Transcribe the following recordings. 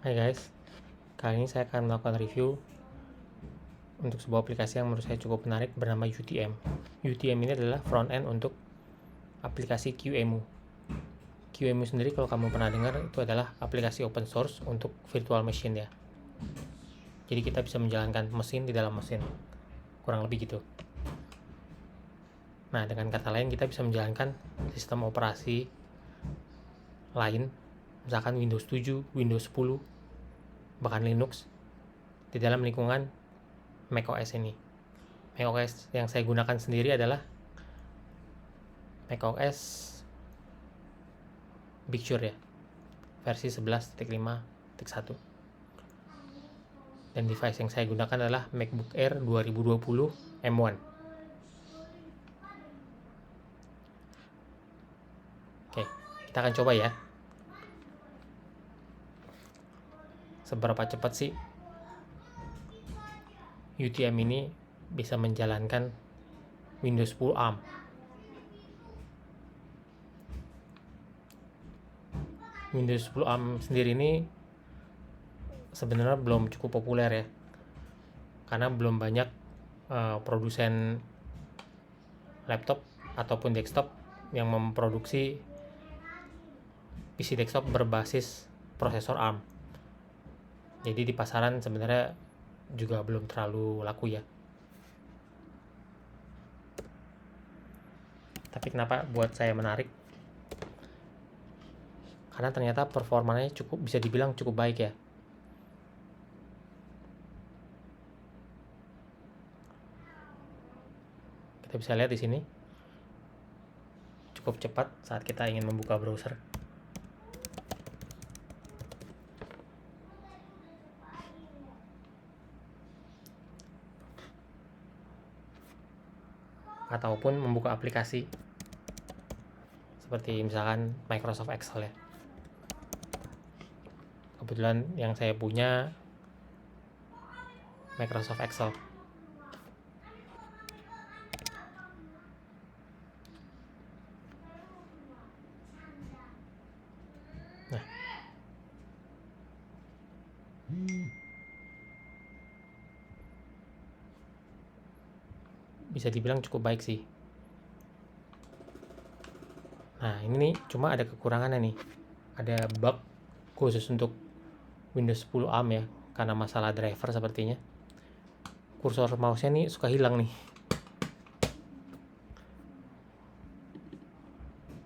Hai guys, kali ini saya akan melakukan review untuk sebuah aplikasi yang menurut saya cukup menarik bernama UTM. UTM ini adalah front end untuk aplikasi QEMU. QEMU sendiri kalau kamu pernah dengar itu adalah aplikasi open source untuk virtual machine ya. Jadi kita bisa menjalankan mesin di dalam mesin, kurang lebih gitu. Nah, dengan kata lain kita bisa menjalankan sistem operasi lain, misalkan Windows 7, Windows 10, bahkan Linux di dalam lingkungan macOS ini. macOS yang saya gunakan sendiri adalah macOS Big Sur ya, versi 11.5.1. Dan device yang saya gunakan adalah MacBook Air 2020 M1. Oke, kita akan coba ya. Seberapa cepat sih UTM ini bisa menjalankan Windows 10 ARM. Windows 10 ARM sendiri ini sebenarnya belum cukup populer ya, karena belum banyak produsen laptop ataupun desktop yang memproduksi PC desktop berbasis prosesor ARM. Jadi di pasaran sebenarnya juga belum terlalu laku ya. Tapi kenapa buat saya menarik? Karena ternyata performanya bisa dibilang cukup baik ya. Kita bisa lihat di sini cukup cepat saat kita ingin membuka browser. Ataupun membuka aplikasi seperti misalkan Microsoft Excel ya. Kebetulan yang saya punya Microsoft Excel. Nah, bisa dibilang cukup baik sih. Nah, ini nih cuma ada kekurangannya nih. Ada bug khusus untuk Windows 10 ARM ya, karena masalah driver sepertinya. Kursor mouse-nya nih suka hilang nih.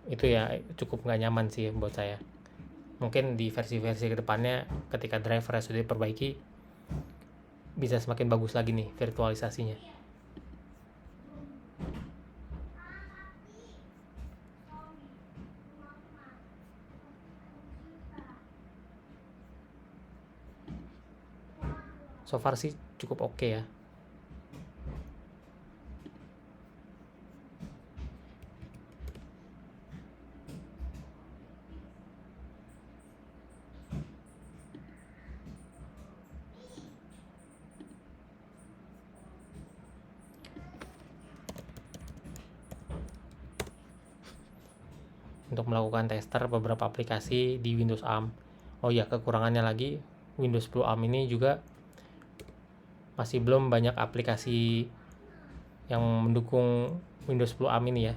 Itu ya cukup nggak nyaman sih buat saya. Mungkin di versi-versi kedepannya ketika driver sudah diperbaiki bisa semakin bagus lagi nih virtualisasinya. So far sih cukup oke ya. Untuk melakukan tester beberapa aplikasi di Windows ARM. Oh ya, kekurangannya lagi Windows 10 ARM ini juga masih belum banyak aplikasi yang mendukung Windows 10 ARM ini ya.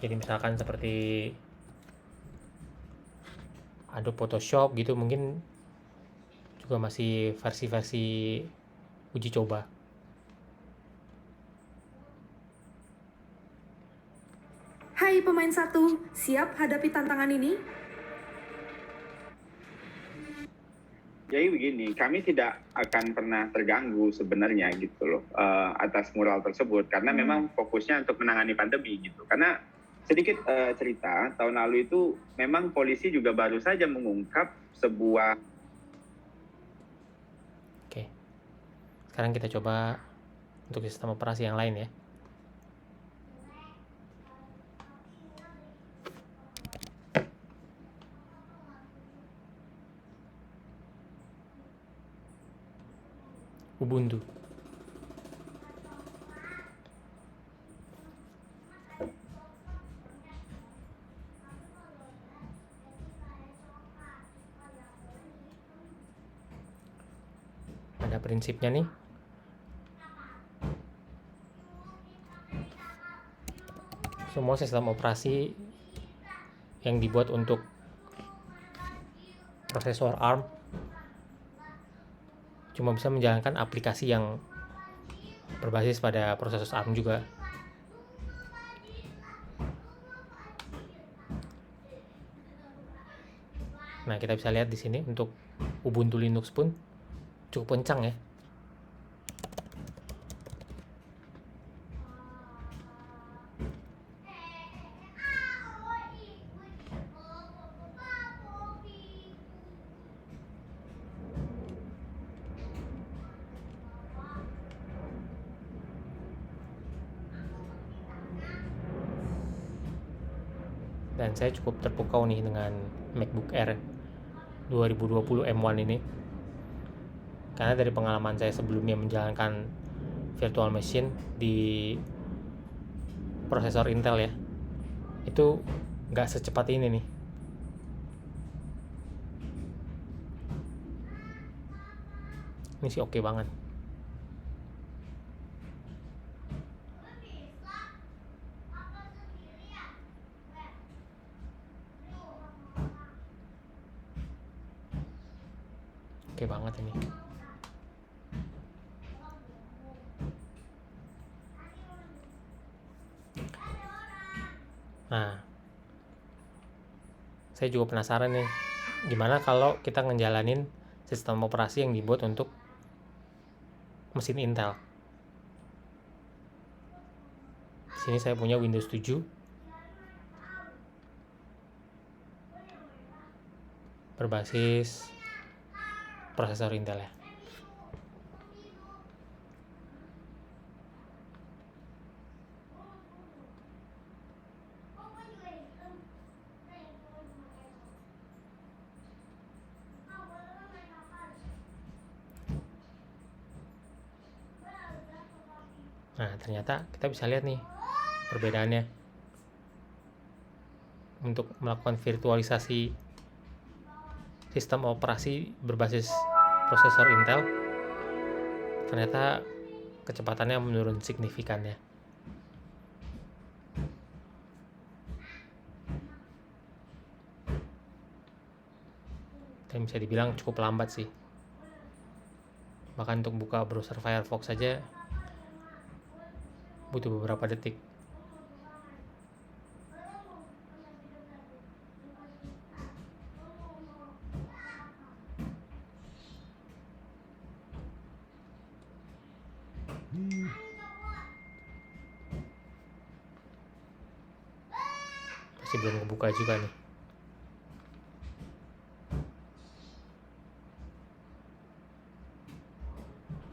Jadi misalkan seperti Adobe Photoshop gitu mungkin juga masih versi-versi uji coba. Hai pemain satu, siap hadapi tantangan ini? Jadi begini, kami tidak akan pernah terganggu sebenarnya gitu loh atas mural tersebut karena memang fokusnya untuk menangani pandemi gitu. Karena sedikit cerita, tahun lalu itu memang polisi juga baru saja mengungkap sebuah. Oke. Sekarang kita coba untuk sistem operasi yang lain ya. Ubuntu. pada prinsipnya nih, semua sistem operasi yang dibuat untuk prosesor ARM cuma bisa menjalankan aplikasi yang berbasis pada prosesor ARM juga. Nah, kita bisa lihat di sini untuk Ubuntu Linux pun cukup kencang ya. Dan saya cukup terpukau nih dengan MacBook Air 2020 M1 ini, karena dari pengalaman saya sebelumnya menjalankan virtual machine di prosesor Intel ya, itu nggak secepat ini nih. Ini sih oke banget. Oke banget ini. Nah, saya juga penasaran nih, gimana kalau kita ngejalanin sistem operasi yang dibuat untuk mesin Intel. Di sini saya punya Windows 7 berbasis prosesor Intel ya. Nah, ternyata kita bisa lihat nih perbedaannya. Untuk melakukan virtualisasi sistem operasi berbasis prosesor Intel, ternyata kecepatannya menurun signifikan ya. Dan bisa dibilang cukup lambat sih. Bahkan untuk buka browser Firefox saja butuh beberapa detik. Masih belum kebuka juga nih.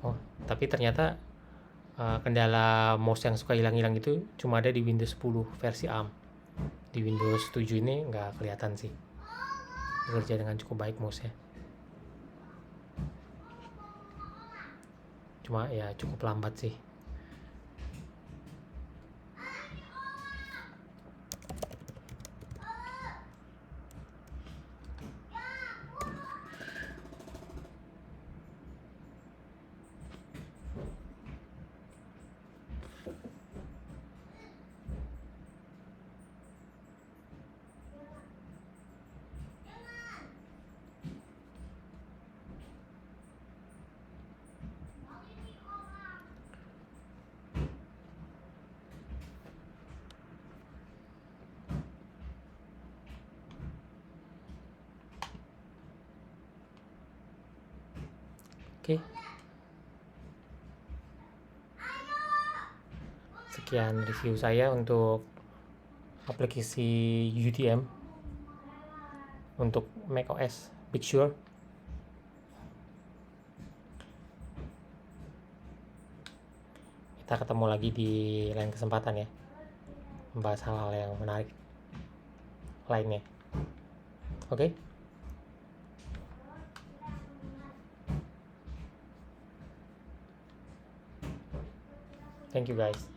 Oh, tapi ternyata kendala mouse yang suka hilang-hilang itu cuma ada di Windows 10 versi ARM. Di Windows 7 ini nggak kelihatan sih. Bekerja dengan cukup baik mouse-nya. Cuma ya cukup lambat sih. Oke. Sekian review saya untuk aplikasi UTM untuk macOS Big Sur. Kita ketemu lagi di lain kesempatan ya, membahas hal-hal yang menarik lainnya. Oke? Thank you guys.